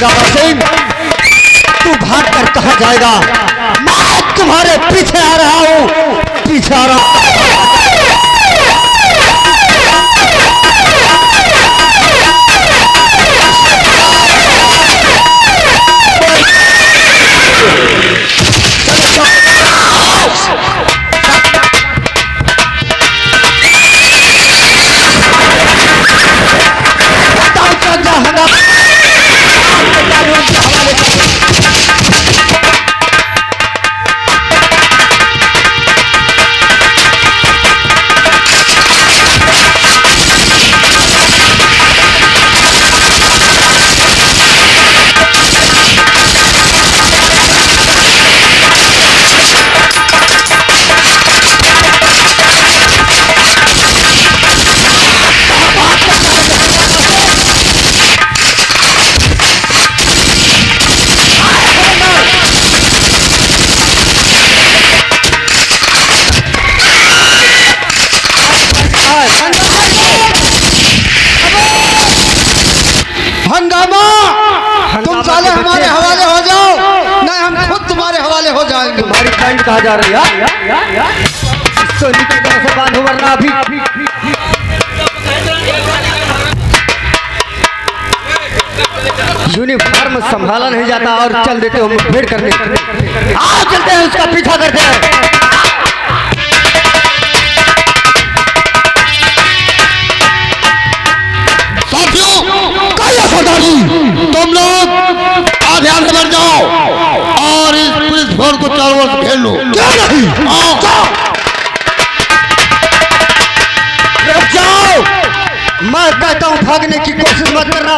हंगामा सिंह, तू भाग कर कहाँ जाएगा? मैं तुम्हारे पीछे आ रहा हूँ, पीछे आ रहा हूँ। हमारे हवाले हो जाओ, नहीं हम खुद तुम्हारे हवाले हो जाएंगे। तुम्हारी पैंट कहाँ जा रही है? इसको निकल कर से बांधो वरना अभी यूनिफॉर्म संभाला नहीं जाता और चल देते हो मुठभेड़ करने। आओ चलते हैं, उसका पीछा करते हैं। तुम लोग ध्यान से बढ़ जाओ और इस पुलिस फोर्स को चारों ओर से घेर लो। क्या नहीं? रुक जाओ, मैं कहता हूँ भागने की कोशिश मत करना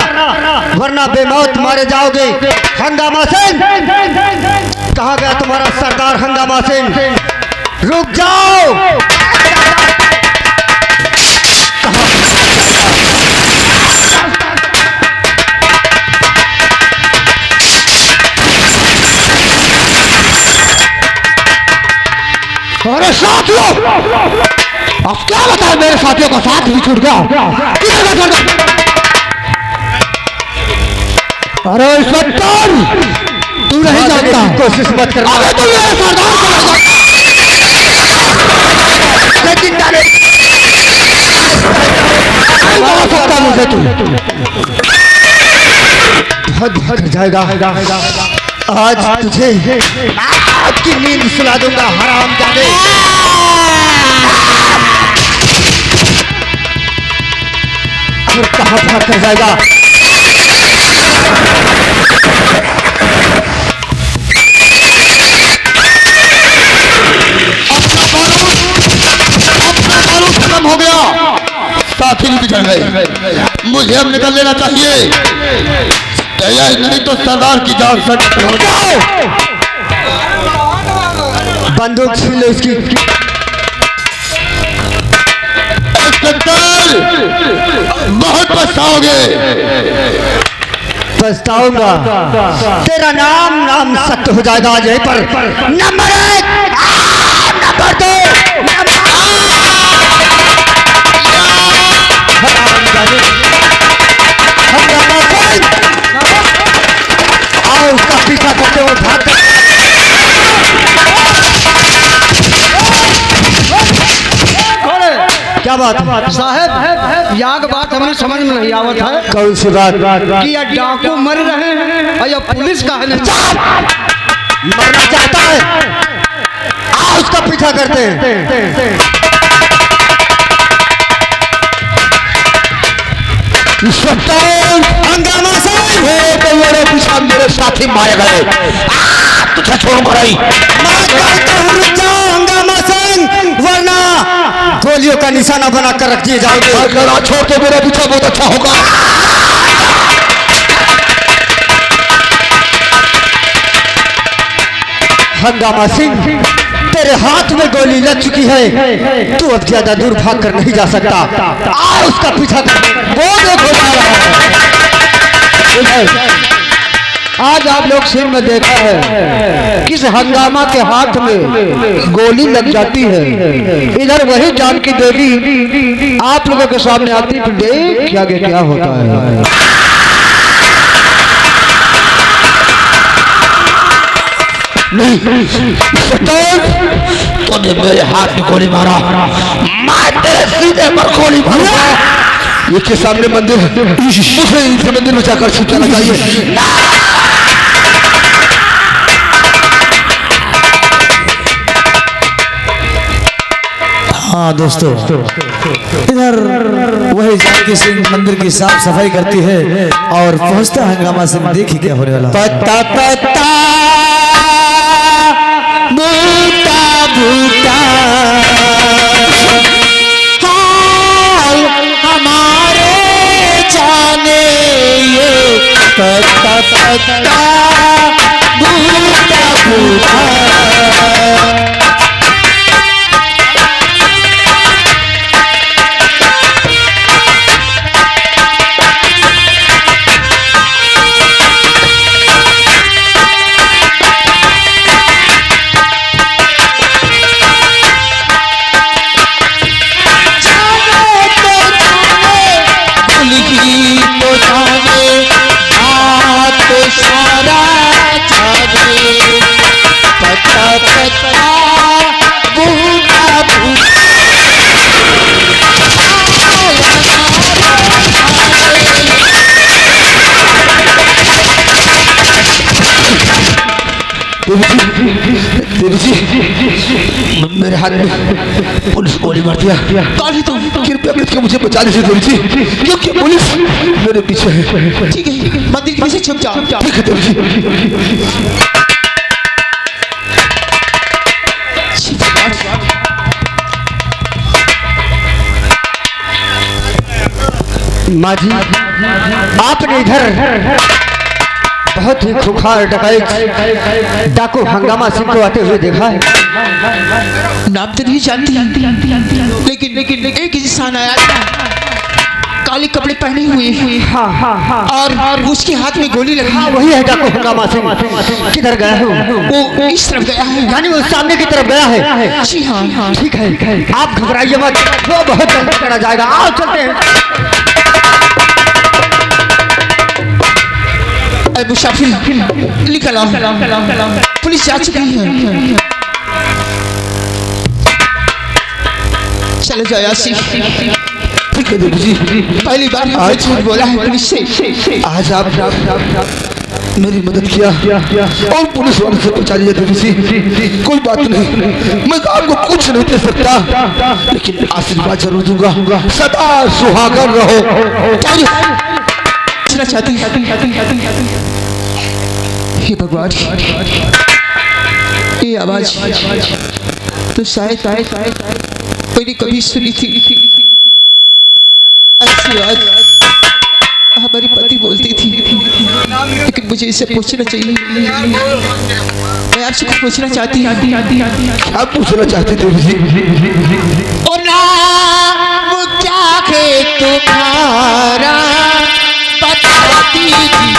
वरना बेमौत मारे जाओगे। हंगामा सिंह, कहाँ गया तुम्हारा सरदार हंगामा सिंह? रुक जाओ। अरे साथियों, अब क्या बताए, मेरे साथियों का साथ भी छूट गया। अरे इंस्पेक्टर, तू नहीं जानता, कोशिश मत कर। अरे तू मेरे सरदार को लेकिन मार सकता मुझे तू। बहुत भाग जाएगा आज तुझे की नींद सुला दूंगा हरामजादे। और कहाँ भाग कर जाएगा? अपना बारूद खत्म हो गया, साथी भी बिछड़ गए। मुझे अब निकल लेना चाहिए, नहीं तो सरदार की जान से हो जाओ। बंदूक छीन लो इसकी। इंस्पेक्टर, बहुत पछताओगे। पछताऊंगा? तेरा नाम सत्य हो जाएगा आज यहीं पर। नंबर 1, नंबर 2, आओ उसका पीछा करते हुए भाग। क्या बात साहब, यहाँ की बात हमें समझ में नहीं आवत है। कौन सी बात? कि या डाकू मर रहे हैं और या पुलिस का है मरना चाहता है। आओ उसका पीछा करते हैं। हंगामा से मेरे पीछे मेरे साथी मारे गए, तुझे छोड़ मराई। हंगामा सिंह, वरना गोलियों का निशाना बना कर रख दिए जाओगे। छोड़ के मेरे पीछे, बहुत अच्छा होगा। हंगामा सिंह, तेरे हाथ में गोली लग चुकी है, तू अब ज्यादा दूर भाग कर नहीं जा सकता। आओ उसका पीछा कर। वो देखो जा रहा है। आज आप लोग सिर में देखा है किस हंगामा के हाथ में गोली लग जाती है, इधर वही जानकी देवी आप लोगों के सामने आती, फिर देख क्या होता है। नहीं तूने मेरे हाथ में गोली मारा, मैं तेरे सीने पर गोली मारूंगा। ये के सामने मंदिर है, मुझे इनसे मंदिर में जाकर छुपाना चाहिए। हाँ दोस्तों, इधर वही जानकी सिंह मंदिर की साफ सफाई करती है और पहुंचता हंगामा सिंह। देखिए क्या होने वाला। पता पता बूटा बूटा हाल हमारे जाने ये पता पता बूटा बूटा। देवी जी, मेरे हाथ में पुलिस गोली मार दिया। कृपया करके मुझे बचा लीजिए देवी जी, क्योंकि पुलिस मेरे पीछे है। ठीक है, मंदिर के पीछे छुप जाओ। ठीक है देवी जी। माँ जी, आपने इधर बहुत ही खुखार डकैत डाकू हंगामा सिंह को आते हुए देखा है। नाम तो नहीं जानती, लेकिन एक इंसान आया था, काले कपड़े पहने हुए। हाँ हाँ हाँ, और उसके हाथ में गोली लगी। हाँ वही है डाकू हंगामा सिंह। किधर गया है वो इस तरफ गया है, यानी वो सामने की तरफ गया है। जी हाँ। ठीक है, आप घबराइए मत, वो बहुत जल्दी करा जाएगा। आओ चलते हैं। मुसाफिर निकल आओ, पुलिस जा चुकी है। चले जाओ यासीन। ठीक है देवी जी, पहली बार हमने झूठ बोला है पुलिस से। आज आप मेरी मदद किया और पुलिस वालों से बचा लिया देवी जी। कोई बात नहीं, मैं आपको कुछ नहीं दे सकता, लेकिन आशीर्वाद जरूर दूंगा। सदा सुहागर रहो। चाहती हे भगवान, ये आवाज तो शायद मैंने कभी सुनी थी। ऐसी आवाज हमारी पति बोलती थी, लेकिन मुझे इसे पूछना चाहिए। मैं आपसे कुछ पूछना चाहती। क्या पूछना चाहते देवी जी? और नाम क्या है तुम्हारा, बता दीजिए।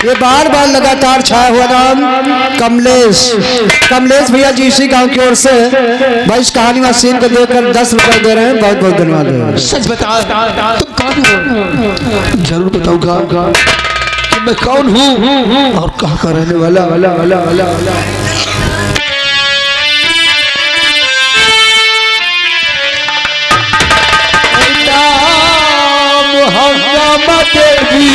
ये बार बार लगातार छाया हुआ नाम कमलेश भैया जी इसी गांव की ओर से भाई इस कहानी में सीन को देखकर 10 रुपए दे रहे हैं। बहुत बहुत धन्यवाद। सच बता, तुम कौन हो? जरूर बताऊंगा कि मैं कौन हूँ और कहाँ का रहने वाला। हंगामा देवी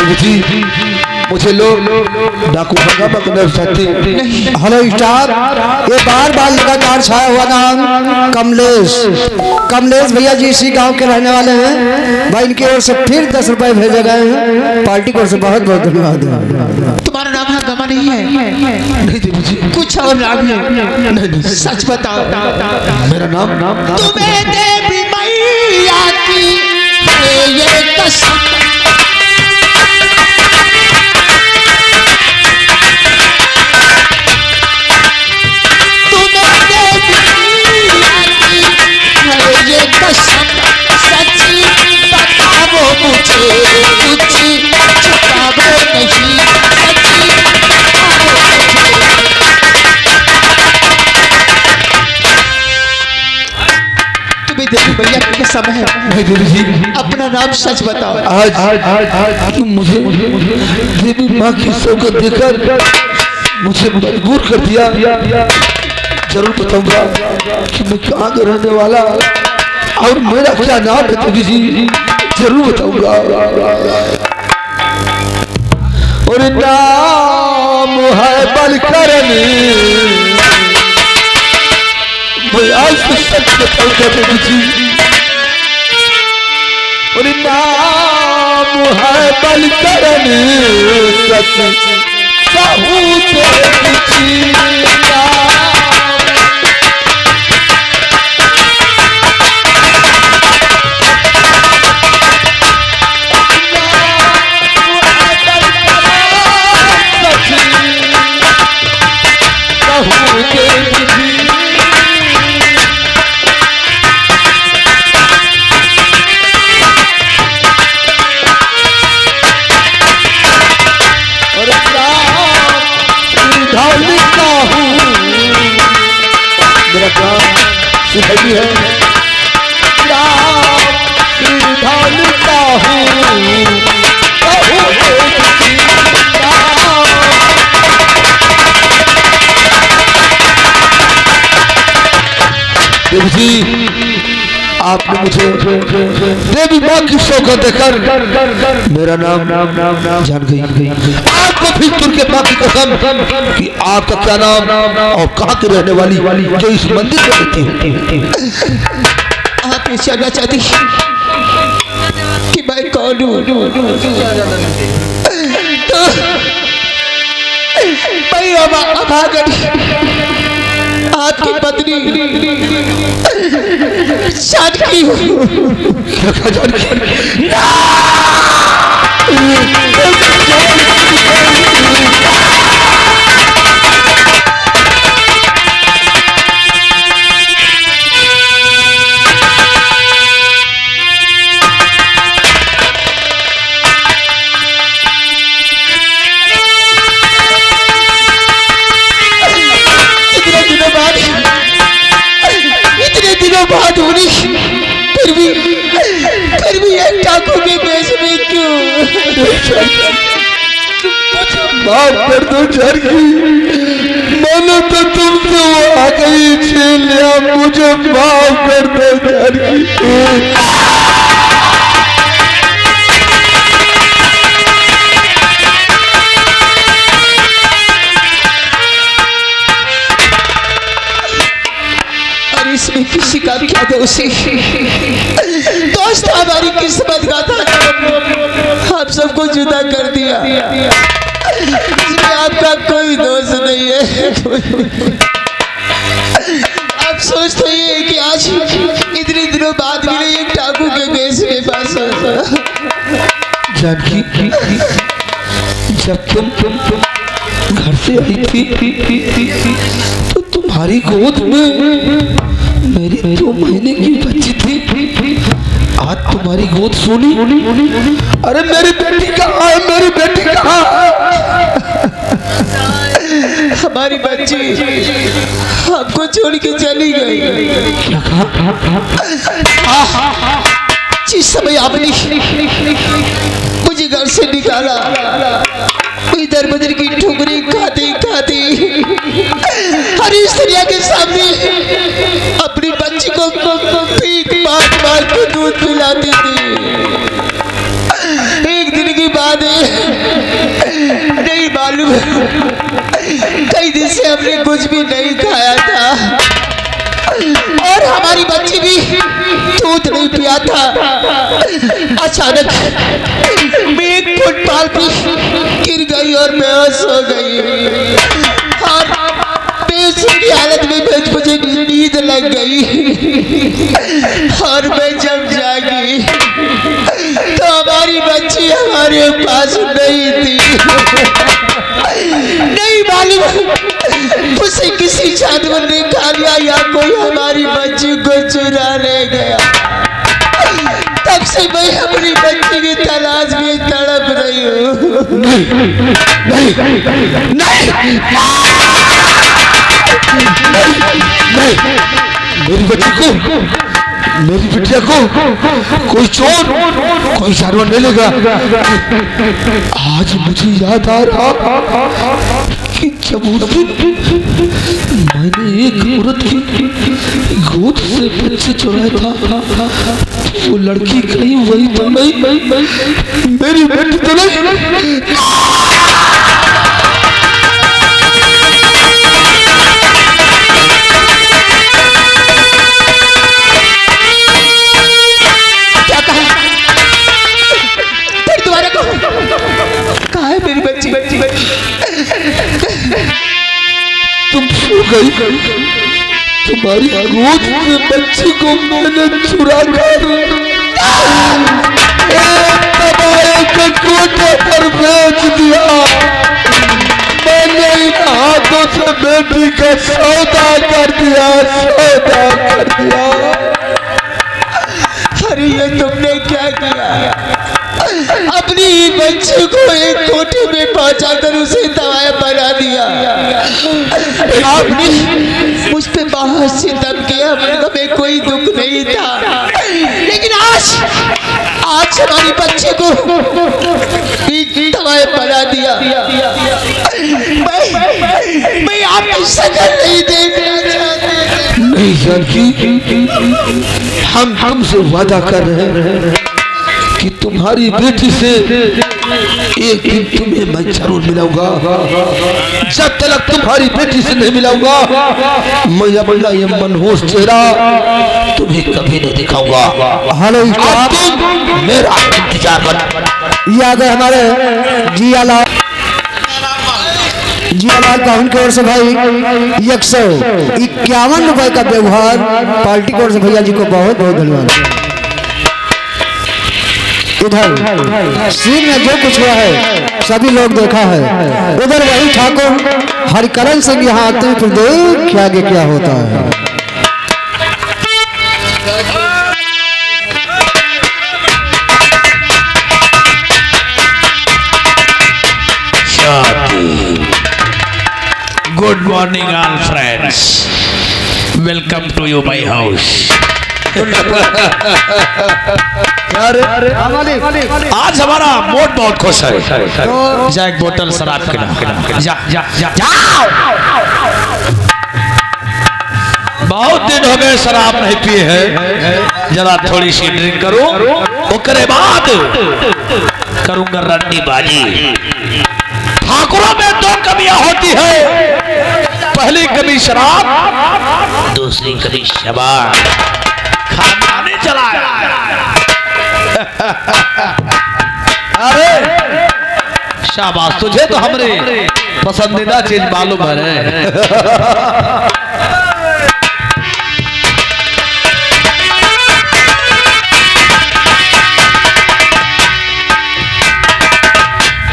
देवी जी मुझे लोग डाकू हंगामा करना चाहते हैं। हेलो स्टाफ, ये बार बार लगातार छाया हुआ नाम कमलेश भैया जी इसी गांव के रहने वाले हैं भाई। इनकी ओर से फिर 10 रुपए भेजे गए हैं, पार्टी की ओर से बहुत बहुत धन्यवाद। तुम्हारा नाम हंगामा नहीं है? नहीं देवी जी, कुछ और नाम है? नहीं सच बताओ। मेरा नाम तुम्हें देवी मैया की है ये कसम, तुम्हें देवी मैया की है ये कसम, सच्ची बताओ मुझे, कुछ छुपाओ नहीं, सच्ची बताओ मुझे। तुम्हें देवी भैया की कसम है, नहीं देवी जी, अपना नाम सच बताओ। आज तुम मुझे देवी माँ की सौगंध देकर मुझे मजबूर कर दिया। जरूर बताऊंगा कि मैं कहाँ का रहने वाला और मेरा क्या नाम है देवी जी, जरूर बताऊंगा। और नाम है बलकरनी, मैं आज से सच बताऊंगा देवी जी। और नाम है बलकरनी, सच कहूँ देवी जी नाम। सिद्धि है राम ढालता हूँ देवी जी, आपने मुझे देवी माँ की सौगंध देकर मेरा नाम जान गई। आपको फिर तुर के माँ की कसम कि आपका क्या नाम और कहाँ की रहने वाली जो इस मंदिर में रहती है। आप ये जानना चाहती कि मैं कौन हूँ? तो मैं अभागन आपकी पत्नी जानकी हूँ। इतने दिनों बाद होनी फिर भी एक डाकू के भेष में क्यों? माफ कर दो जानकी, मैंने तो तुमसे वो आ गई छीन लिया, मुझे माफ कर दो जानकी। इसमें किसी का क्या दोष है? दोस्त हमारी किस्मत का था, आप सबको जुदा कर दिया। इसमें आपका कोई दोष नहीं है। अफसोस तो ये है कि आज इतने दिनों बाद भी एक डाकू के भेष में पास जानकी, जब तुम घर से आई थी तो तुम्हारी गोद में मेरी 2 महीने की बच्ची थी। आज तुम्हारी गोद सोनी। अरे मेरी बेटी कहाँ है? मेरी बेटी कहाँ है? हमारी बच्ची हमको छोड़ के चली गई। क्या कहा? जिस समय आपने मुझे घर से निकाला, इधर बदर की ठुकरी खाती खाती हर स्त्रिया के सामने अपनी बच्ची को पीठ मार मार के दूध पिलाती थी। एक दिन की बात है, मालूम है कई दिन से हमने कुछ भी नहीं खाया था और हमारी बच्ची भी दूध नहीं पिया था। अचानक मैं एक फुटपाथ पे गिर गई और बेहोश हो गई और बेहोशी की हालत में मुझे नींद लग गई और मैं जब जागी तो हमारी बच्ची हमारे पास नहीं थी। नहीं मालूम उसे किसी जानवर ने खा लिया या कोई हमारी बच्ची को चुरा ले गया। तब से मैं अपनी बच्ची की तलाश में तड़प रही हूँ। नहीं नहीं नहीं नहीं, मेरी बच्ची को, मेरी बिटिया को कोई चोर, कोई जानवर ले लेगा। आज मुझे याद आ रहा कि जब उस दिन मैंने एक औरत की गोद से बच्चे चुराया था, वो लड़की कहीं वही तो नहीं, मेरी बेटी तो नहीं। कहाँ है मेरी बच्ची? तुम सो गई, तुम्हारी गोद में बच्ची को मैंने चुरा कर दबाए के कोटे पर बेच दिया। मैंने इन हाथों से बेटी का सौदा कर दिया, सौदा कर दिया। अरे ये तुमने क्या किया? अपनी बच्ची को एक कोठी में पहुंचाकर उसे दवाया बना दिया। आपने मुझ पे बहुत सितम किया, हमें कोई दुख नहीं था, लेकिन आज हमारी बच्ची को दवाया बना दिया। मैं आपकी शक्ल नहीं देखना चाहती। नहीं जानकी, हम तुमसे वादा कर रहे हैं कि तुम्हारी बेटी से एक दिन तुम्हें मैं जरूर मिलाऊंगा। जब तक तुम्हारी बेटी से नहीं मिलाऊंगा मैं अपना ये मनहूस चेहरा तुम्हें कभी नहीं दिखाऊंगा। हेलो अब तुम मेरा इंतजार कर। ये आ गए हमारे जियालाल काउन की ओर से भाई 151 रुपए का व्यवहार पार्टी की ओर से भैया जी को बहुत बहुत धन्यवाद। इधर सीन में जो कुछ हुआ है सभी लोग देखा है। उधर वही ठाकुर हरिकरण सिंह यहाँ आते हैं, फिर देख आगे क्या होता है। Good morning all friends. Welcome to you my house. आज हमारा मूड बहुत खुश है। जा एक बोतल शराब के नाम जा जा जा बहुत दिन हो गए शराब नहीं पिए हैं, जरा थोड़ी सी ड्रिंक करो, उसके बाद करूंगा रंडी बाजी। ठाकुरों में दो कमियां होती है, पहली कमी शराब, दूसरी कमी शबाब। खाने चलाया अरे शाबाश, तुझे तो हमरे पसंदीदा चीज मालूम है।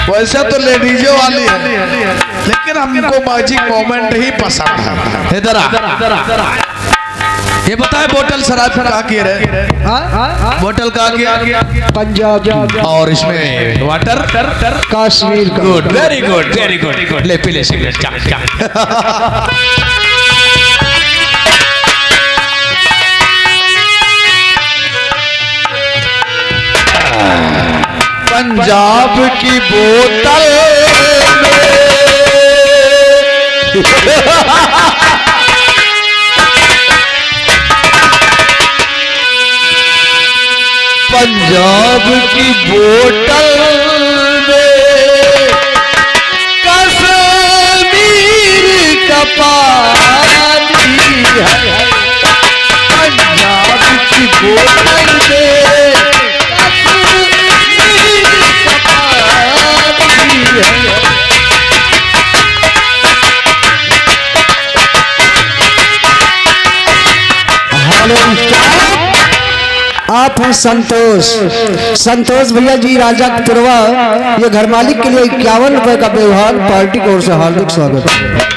वैसे तो लेडीजों वाली है, लेकिन हमको मैजिक मोमेंट ही पसंद है। इधर आ, ये बताए बोतल शराब कहाँ की है? बोतल कहाँ की? पंजाब और इसमें वाटर कश्मीर का। Good, very good, very good. ले पी ले सिगरेट। पंजाब की बोतल पंजाब की बोतल में कश्मीर हैं संतोष। संतोष भैया जी राजा पुरवा, ये घर मालिक के लिए 51 रुपए का व्यवहार, पार्टी की ओर से हार्दिक स्वागत है।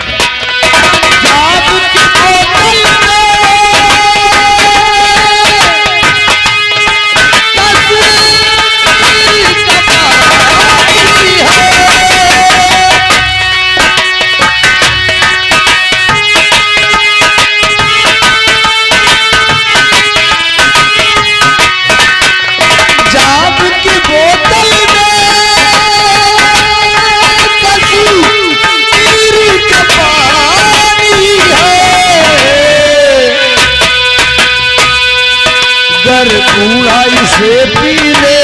से पी ले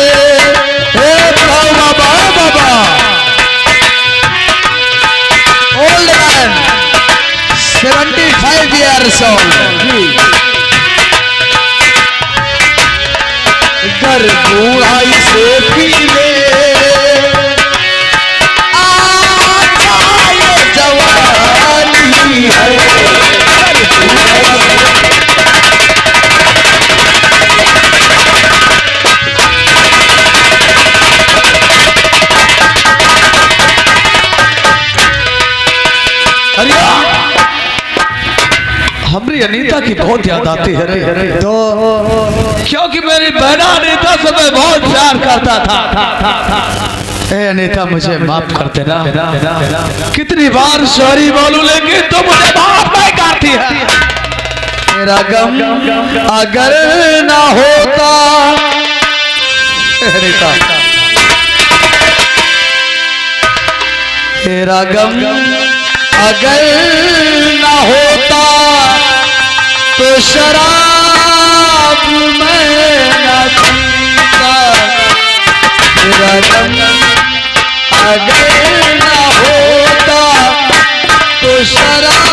बाबा बाबा ओल्ड मैन 75 years old कर बुढ़ाई से पी ले जवानी है। हमारी अनीता की बहुत याद आती है तो क्योंकि मेरी बहना अनीता से मैं बहुत प्यार करता था। ए अनीता मुझे माफ कर देना, कितनी बार सॉरी बोलूं लेकिन तो मुझे माफ नहीं करती है। मेरा गम अगर ना होता अनीता, तेरा गम अगर ना होता तो शराब मैं न पीता। तेरा गम अगर ना होता तो शराब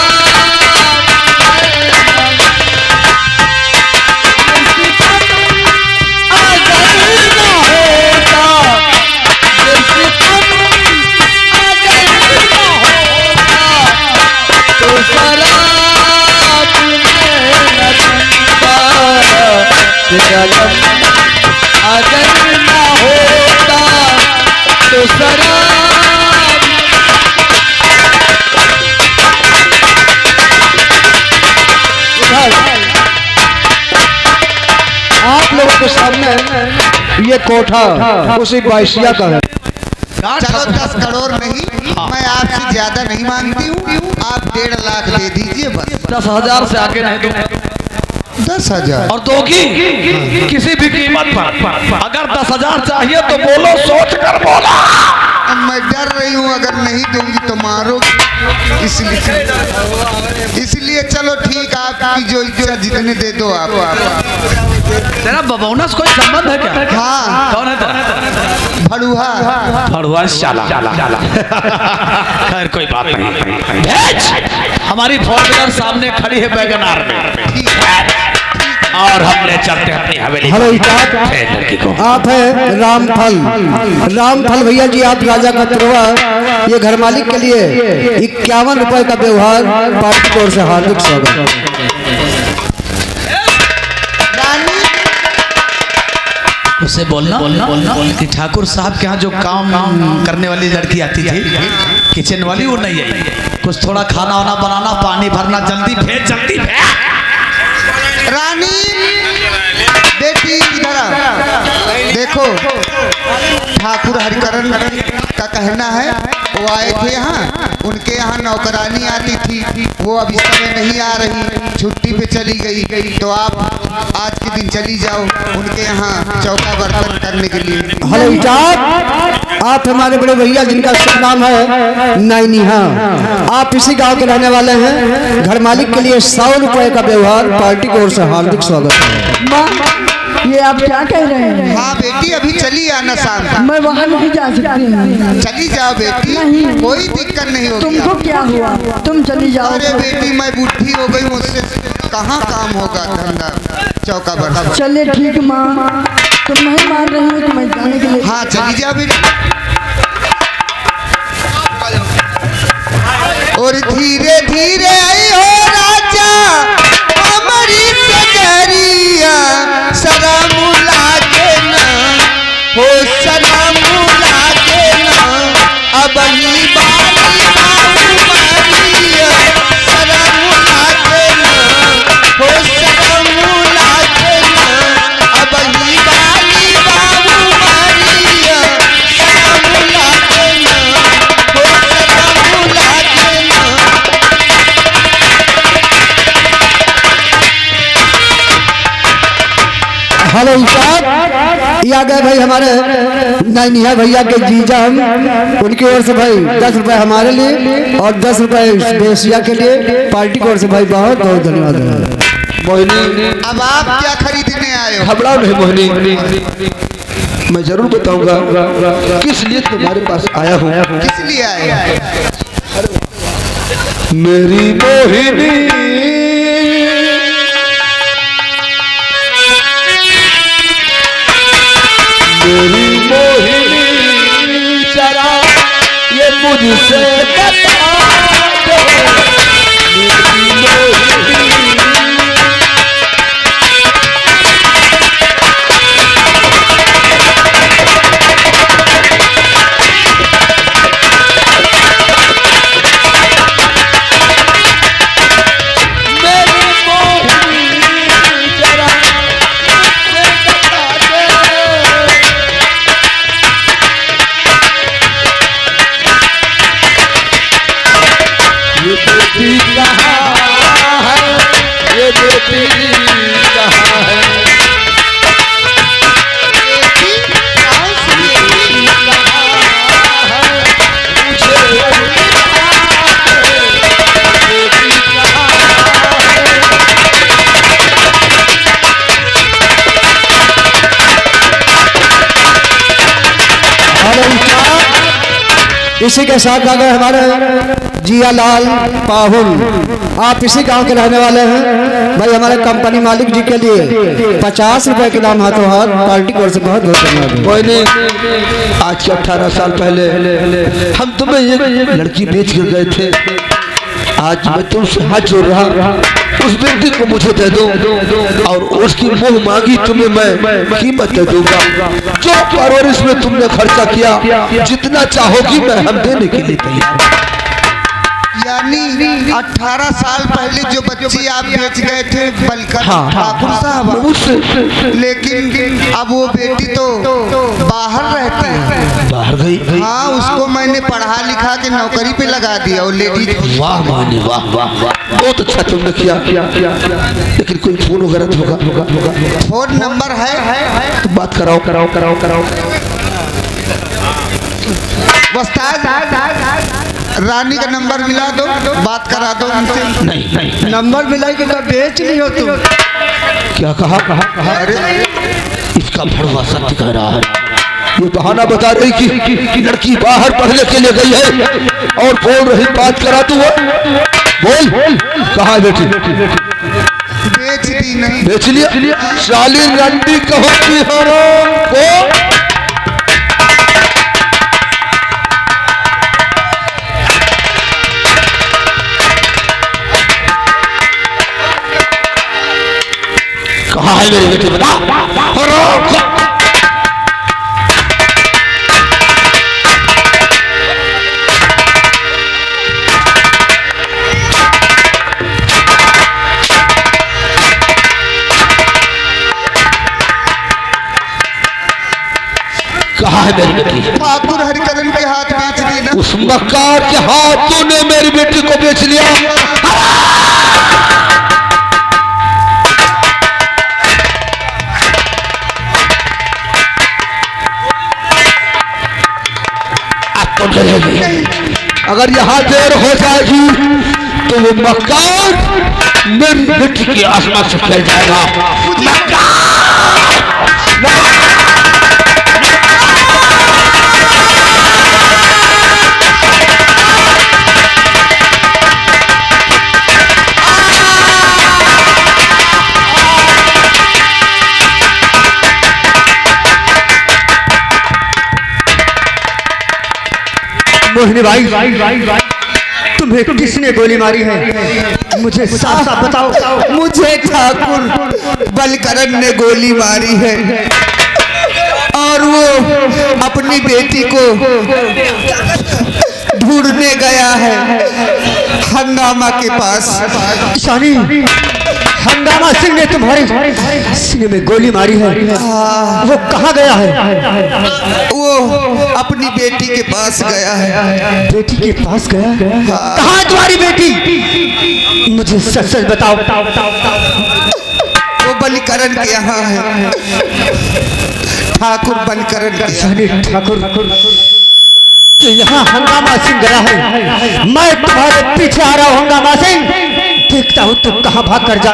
अगर ना होता तो शराब। आप लोगों के सामने ये कोठा उसी बाइसिया का है। चलो 10 करोड़ नहीं, मैं आपसे ज्यादा नहीं मांगती हूँ, आप 1.5 लाख दे दीजिए बस। 10,000 से आगे नहीं दूंगा। 10,000 और दोगी किसी भी कीमत पर। अगर 10,000 चाहिए तो बोलो, सोच कर बोला। अब मैं डर रही हूँ अगर नहीं दूंगी तो मारो, इसलिए चलो ठीक, आपकी जो इच्छा जितने दे दो आप। तेरा बबौना से कोई संबंध है क्या? हाँ। कौन है तेरा? फड़ुआ। फड़ुआ चाला। खैर कोई बात नहीं, भेज। हमारी 4 व्हीलर सामने खड़ी है वैगनार में, और हम ले चलते हैं अपनी हवेली। हेलो लड़की को, आप है रामफल भैया जी, आप राजा का पुरवा, ये घर मालिक के लिए 51 रुपए का व्यवहार, पार्टी की ओर से हार्दिक स्वागत। उसे बोलना कि ठाकुर साहब के यहाँ जो काम करने वाली लड़की आती थी, किचन वाली, वो नहीं आई। कुछ थोड़ा खाना वाना बनाना, पानी भरना, जल्दी भेज, जल्दी भेज। रानी बेटी इधर देखो, ठाकुर हरिकरण का कहना है वो आए थे यहाँ, उनके यहाँ नौकरानी आती थी, वो अब इस समय नहीं आ रही, छुट्टी पे चली गई, तो आप आज के दिन चली जाओ उनके यहाँ चौका बर्तन करने के लिए। हेलो आप हमारे बड़े भैया जिनका शुभ नाम है नैनिहा, आप इसी गांव के रहने वाले हैं। घर मालिक के लिए 100 रुपए का व्यवहार, पार्टी की ओर से हार्दिक स्वागत है। ये आप क्या कह रहे हैं? हाँ बेटी, अभी चली आना शाम। मैं वहाँ नहीं जा सकती। चली जाओ बेटी, कोई दिक्कत नहीं होगी। तुमको क्या हुआ? तुम चली जाओ। अरे बेटी, मैं बुढ़ी हो गई, मुझसे कहाँ काम होगा धंधा चौका बर्तन। चले ठीक माँ, तुम नहीं मान रही हो तो मैं जाने के लिए। हाँ चली जाओ बेटी। और धीरे धीरे आई हो राजा हमारी सजरिया, सदा मुला हमारे नैनिया भैया के जीजा हम उनकी ओर से भाई 10 रुपए हमारे लिए और 10 रुपए बेसिया के लिए पार्टी की ओर से भाई बहुत बहुत धन्यवाद। मोहिनी, अब आप क्या खरीदने आए हो? घबराओ नहीं मोहिनी, मैं जरूर बताऊंगा किस लिए तुम्हारे पास आया हूँ। किस लिए आए हो? मेरी मोहिनी मेरी मोहिनी जरा ये मुझसे बता दो, मेरी मोहिनी इसी के साथ आ गए हमारे जिया लाल पाहुल। आप इसी गांव के रहने वाले हैं भाई। हमारे कंपनी मालिक जी के लिए 50 रुपए के नाम हाथों हाथ पार्टी की ओर से बहुत बहुत धन्यवाद। कोई नहीं, आज से 18 साल पहले हम तुम्हें एक लड़की बेच कर गए थे। आज मैं तुमसे हाथ जोड़ रहा, उस व्यक्ति को मुझे दे दो और उसकी मुंह मांगी तुम्हें मैं कीमत दे दूंगा। जो परवरिश में तुमने खर्चा किया, जितना चाहोगी मैं हम देने के लिए तैयार। यानी 18 साल पहले जो बच्ची आप बेच गए थे बलकर ठाकुर साहब, लेकिन अब वो बेटी तो बाहर रहती है। बाहर गई? हाँ, उसको मैंने पढ़ा लिखा के नौकरी पे लगा दिया और लेडीज। वाह माने वाह वाह वाह, बहुत अच्छा तुमने किया। लेकिन कोई फोन वगैरह होगा? फोन नंबर है तो बात कराओ। रानी का नंबर मिला दो, बात करा दो उनसे। नहीं, नंबर मिला के तो बेच ली हो तुम। क्या कहा? अरे इसका भड़वा सत्य कह रहा है। ये बहाना बता रही कि लड़की बाहर पढ़ने के लिए गई है और बोल रही बात करा तू। बोल कहाँ है बेटी? बेच दी नहीं। बेच लिया? शालीन रंडी कहो कि हराम को। कहाँ है मेरी बेटी? बता। हराम को। कहाँ है मेरी बेटी? ठाकुर हरिकरण के हाथ बेच दी ना। उस मक्कार के हाथों ने मेरी बेटी को बेच लिया। अगर यहाँ देर हो जाएगी तो वो मक्कार मेरी बेटी के आसमान से फैल जाएगा। मोहिनी भाई, तुम्हें किसने गोली मारी है? मुझे साफ साफ बताओ। मुझे ठाकुर बलकरण ने गोली मारी है और वो अपनी बेटी को ढूंढने गया है हंगामा के पास। शानी, हंगामा सिंह ने तुम्हारे सीने में गोली मारी है। वो कहाँ गया है? वो अपनी बेटी के पास गया है। बेटी के पास गया? कहाँ है तुम्हारी बेटी? मुझे सच सच बताओ। वो बलिकरण के यहाँ है, ठाकुर बलिकरण के यहाँ। ठाकुर यहाँ हंगामा सिंह गया है, मैं तुम्हारे पीछे आ रहा हूँ हंगामा सिंह। देखता हूँ तुम कहाँ भाग कर जा।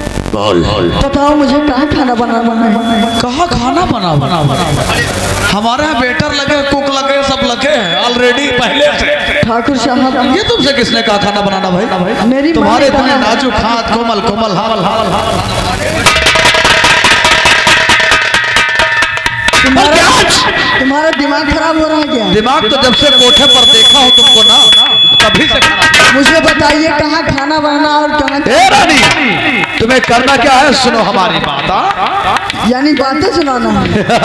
बताओ मुझे कहाँ खाना बनाना है। कहाँ खाना बना हमारे यहाँ वेटर लगे, कुक लगे, सब लगे हैं ऑलरेडी पहले से। ठाकुर साहब ये तुमसे किसने कहा खाना बनाना भाई? मेरी तुम्हारे माँ ने इतने कहा- नाजुक हाथ, कोमल कोमल हावल हावल हावल। तुम्हारा दिमाग खराब हो रहा है क्या? दिमाग तो जब से कोठे पर देखा हो तुमको ना, तभी से खराब। मुझे बताइए कहाँ खाना बनाना और कहाँ, ए रानी, तुम्हें करना क्या है? सुनो हमारी बात। यानी बातें सुनाना है।